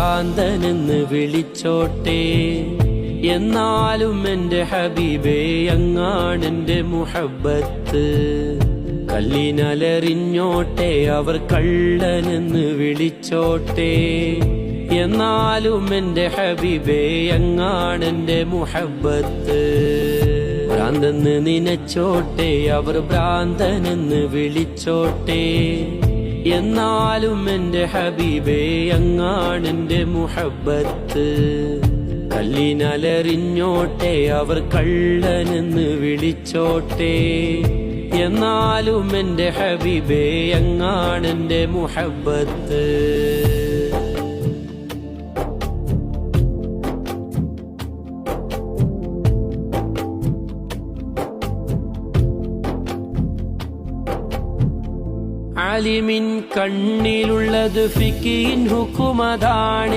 ഭ്രാന്തനെന്ന് വിളിച്ചോട്ടെ, എന്നാലും എൻ്റെ ഹബീബേ അങ്ങാണെൻ്റെ മുഹബ്ബത്ത്. കല്ലിനലറിഞ്ഞോട്ടെ അവർ കള്ളനെന്ന് വിളിച്ചോട്ടെ, എന്നാലും എൻ്റെ ഹബീബേ അങ്ങാണെൻ്റെ മുഹബ്ബത്ത്. ഭ്രാന്തെന്ന് നനച്ചോട്ടെ അവർ ഭ്രാന്തനെന്ന് വിളിച്ചോട്ടെ, എന്നാലും എൻ്റെ ഹബീബേ അങ്ങാണെൻ്റെ മുഹബ്ബത്ത്. കല്ലിനലറിഞ്ഞോട്ടെ അവർ കള്ളനെന്ന് വിളിച്ചോട്ടെ, എന്നാലും എൻ്റെ ഹബീബേ അങ്ങാണെൻ്റെ മുഹബ്ബത്ത്. ആലിമിൻ കണ്ണിലുള്ളത് ഫിഖിൻ ഹുക്കുമതാണ്,